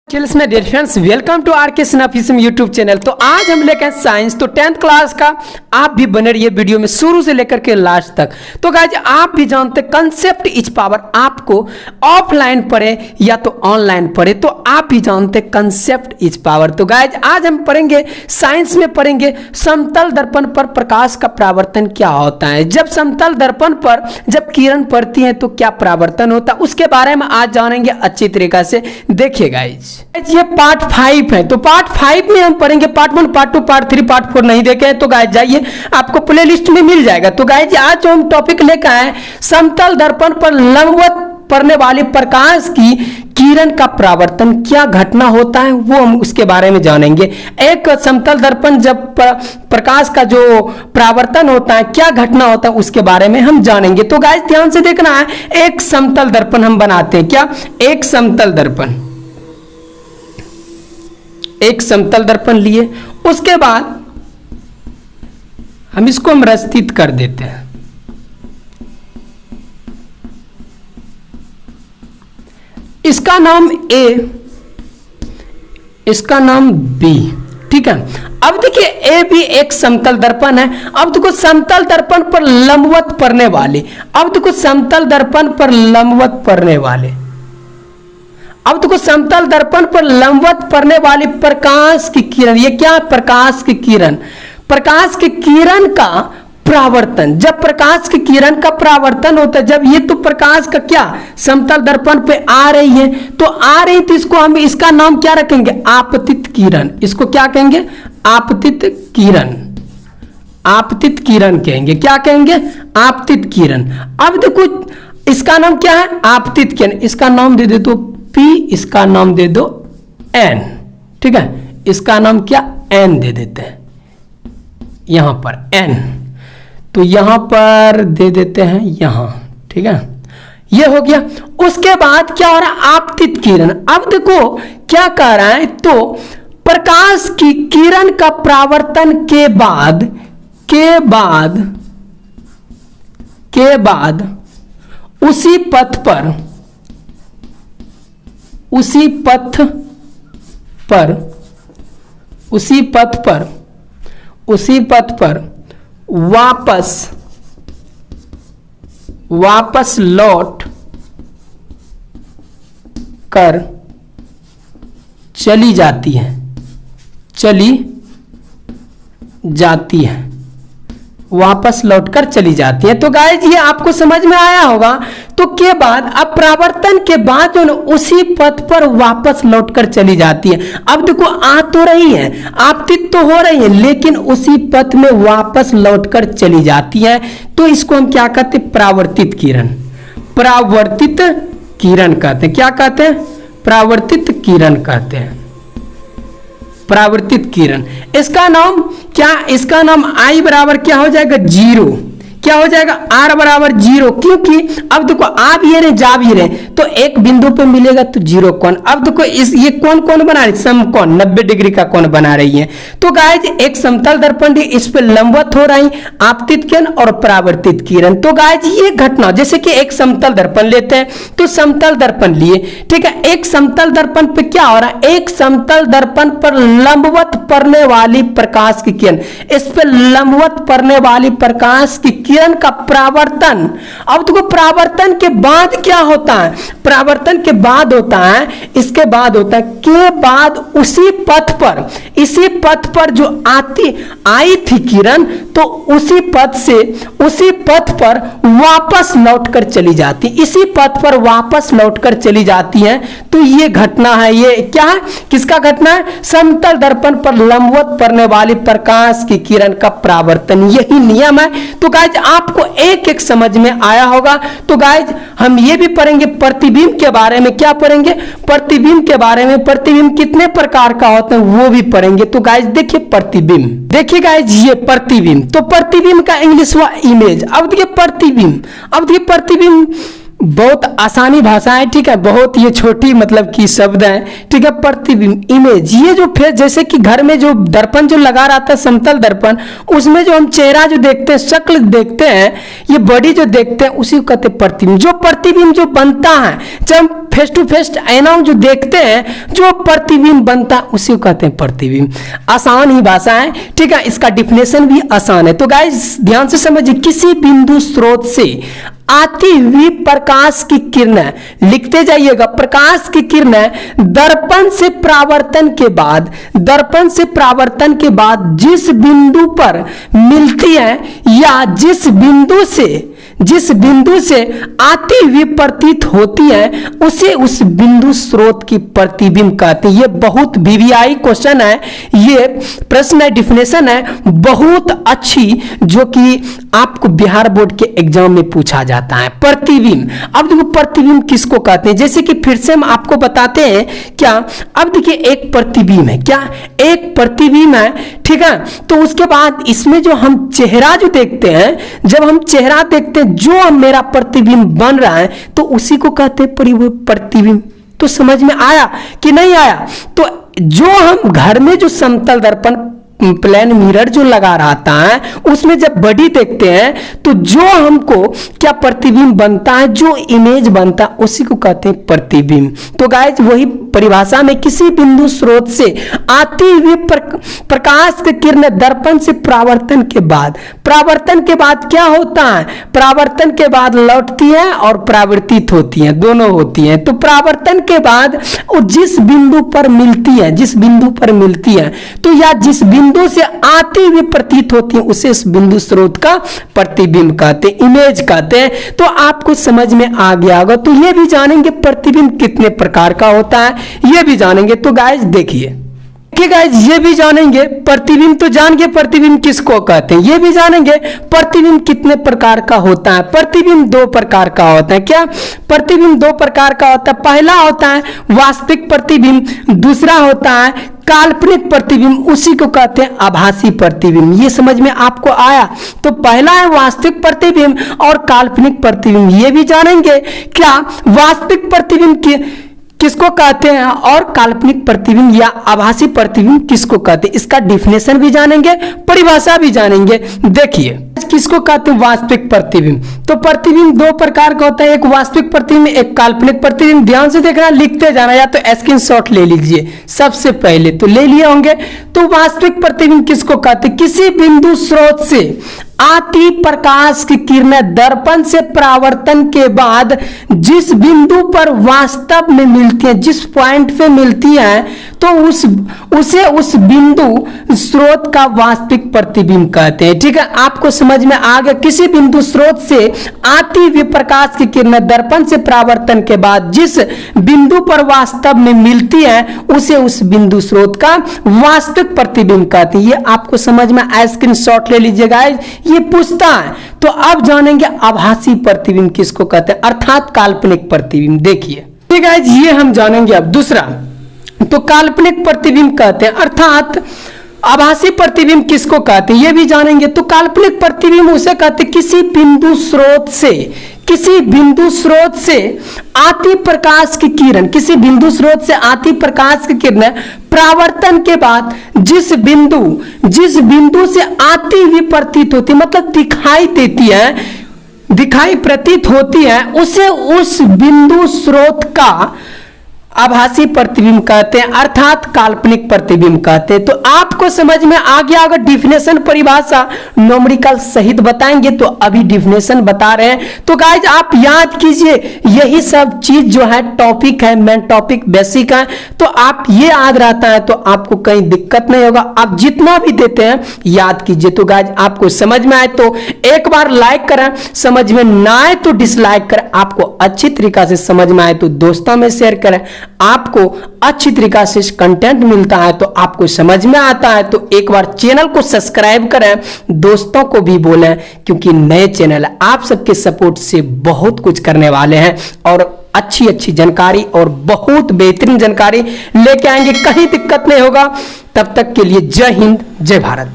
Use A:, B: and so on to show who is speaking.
A: में dear friends, welcome to R K सिनाफिज्म YouTube channel. तो आज हम लेकर साइंस, तो 10th क्लास का आप भी बने रहिए वीडियो में शुरू से लेकर के लास्ट तक। तो गाइज आप भी जानते कंसेप्ट इज पावर, आपको ऑफलाइन पढ़े या तो ऑनलाइन पढ़े तो आप भी जानते कंसेप्ट इज पावर। तो गाइज आज हम पढ़ेंगे साइंस में पढ़ेंगे समतल दर्पण पर प्रकाश का परावर्तन क्या होता है। जब समतल दर्पण पर जब किरण पड़ती है तो क्या परावर्तन होता है उसके बारे में आज जानेंगे अच्छी तरीका से। देखिए गाइज ये पार्ट 5 है, तो पार्ट 5 में हम पढ़ेंगे पार्ट 1, पार्ट 2, पार्ट 3, पार्ट 4 नहीं देखे हैं तो गाइज जाइए आपको प्लेलिस्ट में मिल जाएगा। तो गाइज आज जो हम टॉपिक लेकर आए समतल दर्पण पर लंबवत पड़ने वाले प्रकाश की किरण का परावर्तन क्या घटना होता है वो हम उसके बारे में जानेंगे। एक समतल दर्पण जब प्रकाश का जो परावर्तन होता है क्या घटना होता है उसके बारे में हम जानेंगे। तो गाइज ध्यान से देखना है, एक समतल दर्पण हम बनाते हैं। क्या? एक समतल दर्पण, एक समतल दर्पण लिए, उसके बाद हम इसको मृस्थित कर देते हैं। इसका नाम ए, इसका नाम बी, ठीक है। अब देखिए ए भी एक समतल दर्पण है। अब देखो समतल दर्पण पर लंबवत पड़ने वाले, अब देखो समतल दर्पण पर लंबवत पड़ने वाले, अब देखो समतल दर्पण पर लंबवत पड़ने वाली प्रकाश की किरण, ये क्या? प्रकाश की किरण, प्रकाश की किरण का परावर्तन। जब प्रकाश की किरण का परावर्तन होता है, जब ये तो प्रकाश का क्या समतल दर्पण पे आ रही है, तो आ रही तो इसको हम, इसका नाम क्या रखेंगे? आपतित किरण। इसको क्या कहेंगे? आपतित किरण, आपतित किरण कहेंगे। क्या कहेंगे? आपतित किरण। अब देखो इसका नाम क्या है? आपतित किरण। इसका नाम दे दे तो P, इसका नाम दे दो N, ठीक है। इसका नाम क्या? N दे देते हैं यहां पर N, तो यहां पर दे देते हैं यहां, ठीक है। ये हो गया। उसके बाद क्या हो रहा है? आपतित किरण। अब देखो क्या कह रहा है, तो प्रकाश की किरण का परावर्तन के बाद उसी पथ पर, उसी पथ पर वापस लौट कर चली जाती है, वापस लौटकर चली जाती है। तो गाइस ये आपको समझ में आया होगा। तो के बाद अब परावर्तन के बाद जो उसी पथ पर वापस लौटकर चली जाती है। अब देखो आ तो रही है, आपतित तो हो रही है, लेकिन उसी पथ में वापस लौटकर चली जाती है। तो इसको हम क्या कहते हैं? परावर्तित किरण, परावर्तित किरण कहते हैं। क्या कहते हैं? परावर्तित किरण कहते हैं, परावर्तित किरण। इसका नाम क्या? इसका नाम I बराबर क्या हो जाएगा? 0। क्या हो जाएगा? R बराबर 0, क्योंकि अब देखो आ भी रहे जा भी रहे, तो एक बिंदु पे मिलेगा तो 0 कोण। अब देखो इस ये कौन बना रही? समकोण, 90 डिग्री का कोण बना रही है। तो गाइज एक समतल दर्पण, इस पे लंबवत हो रही आपतित किरण और परावर्तित किरण। तो गाइज ये घटना, जैसे कि एक समतल दर्पण लेते हैं, तो समतल दर्पण लिए, ठीक है। एक समतल दर्पण पे क्या हो रहा है? एक समतल दर्पण पर लंबवत पड़ने वाली प्रकाश की किरण, इस पे लंबवत पड़ने वाली प्रकाश की किरण का परावर्तन। अब देखो परावर्तन के बाद क्या होता है? परावर्तन के बाद होता है, इसके बाद होता है के बाद उसी पथ पर, इसी पथ पर जो आई थी किरण, तो उसी पथ पर वापस लौटकर चली जाती, इसी पथ पर वापस लौटकर चली जाती है। तो ये घटना है, ये क्या है? किसका घटना है? समतल दर्पण पर लंबवत पड़ने वाली प्रकाश की किरण का परावर्तन, यही नियम है। तो गाइज आपको एक एक समझ में आया होगा। तो गाइज हम ये भी पढ़ेंगे प्रतिबिंब के बारे में। क्या पढ़ेंगे? प्रतिबिंब के बारे में। प्रतिबिंब कितने प्रकार का होता है वो भी पढ़ेंगे। तो गाइज देखिए प्रतिबिंब, देखिए गाइज ये प्रतिबिंब, तो प्रतिबिंब का इंग्लिश हुआ इमेज। अब देखिए प्रतिबिंब, अब देखिए प्रतिबिंब बहुत आसानी भाषा है, ठीक है, बहुत ये छोटी मतलब की शब्द है, ठीक है। प्रतिबिंब, इमेज, ये जो फिर जैसे कि घर में जो दर्पण जो लगा रहता है, समतल दर्पण, उसमें जो हम चेहरा जो देखते हैं, शक्ल देखते हैं, ये बॉडी जो देखते हैं, उसी को कहते हैं प्रतिबिंब। जो प्रतिबिंब जो बनता है, जब हम फेस टू फेस आईना जो देखते हैं, जो प्रतिबिंब बनता है, उसी को कहते हैं प्रतिबिंब। आसान ही भाषा है, ठीक है, इसका डिफिनेशन भी आसान है। तो गाइस ध्यान से समझिए, किसी बिंदु स्रोत से आती हुई प्रकाश की किरणें, लिखते जाइएगा, प्रकाश की किरणें दर्पण से परावर्तन के बाद, दर्पण से परावर्तन के बाद जिस बिंदु पर मिलती है या जिस बिंदु से आती हुई प्रतीत होती है, उसे उस बिंदु स्रोत की प्रतिबिंब कहते हैं। ये बहुत वीवीआई क्वेश्चन है, ये प्रश्न है, डिफिनेशन है बहुत अच्छी, जो कि आपको बिहार बोर्ड के एग्जाम में पूछा जाता है। प्रतिबिंब, अब देखो प्रतिबिंब किसको कहते हैं, जैसे कि फिर से हम आपको बताते हैं क्या। अब देखिए एक प्रतिबिंब है, क्या एक प्रतिबिंब है, ठीक है। तो उसके बाद इसमें जो हम चेहरा जो देखते हैं, जब हम चेहरा देखते हैं, जो मेरा प्रतिबिंब बन रहा है, तो उसी को कहते हैं प्रतिबिंब। तो समझ में आया कि नहीं आया? तो जो हम घर में जो समतल दर्पण प्लेन मिरर जो लगा रहता है, उसमें जब बॉडी देखते हैं, तो जो हमको क्या प्रतिबिंब बनता है, जो इमेज बनता है, उसी को कहते हैं प्रतिबिंब। तो गाइस वही परिभाषा में, किसी बिंदु स्रोत से आती हुई प्रकाश की किरणें दर्पण से परावर्तन के बाद, परावर्तन के बाद क्या होता है, परावर्तन के बाद लौटती है और परावर्तित होती है, दोनों होती हैं। तो परावर्तन के बाद वो जिस बिंदु पर मिलती है, जिस बिंदु पर मिलती है, तो या जिस बिंदु से आती हुई प्रतीत होती है, उसे इस बिंदु स्रोत का प्रतिबिंब कहते हैं, इमेज कहते हैं। तो आपको समझ में आ गया होगा। तो ये भी जानेंगे प्रतिबिंब कितने प्रकार का होता है, ये भी जानेंगे। तो गाइस देखिए, ठीक है, ये भी जानेंगे प्रतिबिंब, तो जान गए प्रतिबिंब किसको कहते हैं, ये भी जानेंगे प्रतिबिंब कितने प्रकार का होता है। प्रतिबिंब दो प्रकार का होता है, क्या प्रतिबिंब दो प्रकार का होता है। पहला होता है वास्तविक प्रतिबिंब, दूसरा होता है काल्पनिक प्रतिबिंब, उसी को कहते हैं आभासी प्रतिबिंब। ये समझ में आपको आया? तो पहला है वास्तविक प्रतिबिंब और काल्पनिक प्रतिबिंब, ये भी जानेंगे। क्या वास्तविक प्रतिबिंब किसको कहते हैं और काल्पनिक प्रतिबिंब या आभासी प्रतिबिंब किसको कहते हैं, इसका डिफिनेशन भी जानेंगे, परिभाषा भी जानेंगे। देखिए किसको कहते हैं वास्तविक प्रतिबिंब। तो प्रतिबिंब दो प्रकार का होता है, एक वास्तविक प्रतिबिंब, एक काल्पनिक प्रतिबिंब। ध्यान से देखना, लिखते जाना, या तो स्क्रीनशॉट ले लीजिए सबसे पहले, तो ले लिए होंगे। तो वास्तविक प्रतिबिंब किसको कहते हैं, किसी बिंदु स्रोत से आती प्रकाश की किरणें दर्पण से परावर्तन के बाद जिस बिंदु पर वास्तव में मिलती है, जिस पॉइंट पे मिलती है, तो उसे उस बिंदु स्रोत का वास्तविक प्रतिबिंब कहते हैं। ठीक है, आपको समझ में आ गया। किसी बिंदु स्रोत से आती हुई प्रकाश की किरणें दर्पण से परावर्तन के बाद जिस बिंदु पर वास्तव में मिलती है, उसे उस बिंदु स्रोत का वास्तविक प्रतिबिंब कहते हैं। ये आपको समझ में आया, स्क्रीनशॉट ले लीजिएगा, ये पूछता है। तो अब जानेंगे आभासी प्रतिबिंब किसको कहते हैं, अर्थात काल्पनिक प्रतिबिंब। देखिए ठीक है, ये हम जानेंगे। अब दूसरा, तो काल्पनिक प्रतिबिंब कहते हैं, अर्थात आभासी प्रतिबिंब किसको कहते हैं, ये भी जानेंगे। तो काल्पनिक प्रतिबिंब उसे कहते हैं किसी बिंदु स्रोत से आती प्रकाश की किरण, किसी बिंदु स्रोत से आती प्रकाश की किरण परावर्तन के बाद जिस बिंदु से आती हुई प्रतीत होती, मतलब दिखाई देती है, दिखाई प्रतीत होती है, उसे उस बिंदु स्रोत का आभासी प्रतिबिंब कहते हैं, अर्थात काल्पनिक प्रतिबिंब कहते हैं। तो आपको समझ में आ गया अगर डिफिनेशन, परिभाषा न्यूमेरिकल सहित बताएंगे, तो अभी डिफिनेशन बता रहे हैं। तो गाइज आप याद कीजिए, यही सब चीज जो है टॉपिक है, मेन टॉपिक बेसिक है, तो आप ये याद रहता है तो आपको कहीं दिक्कत नहीं होगा। आप जितना भी देते हैं याद कीजिए। तो गाइज आपको समझ में आए तो एक बार लाइक करें, समझ में ना आए तो डिसलाइक करें, आपको अच्छी तरीका से समझ में आए तो दोस्तों में शेयर करें। आपको अच्छी तरीका से कंटेंट मिलता है तो आपको समझ में आता है तो एक बार चैनल को सब्सक्राइब करें, दोस्तों को भी बोलें, क्योंकि नए चैनल है, आप सबके सपोर्ट से बहुत कुछ करने वाले हैं और अच्छी अच्छी जानकारी और बहुत बेहतरीन जानकारी लेके आएंगे, कहीं दिक्कत नहीं होगा। तब तक के लिए जय हिंद, जय भारत।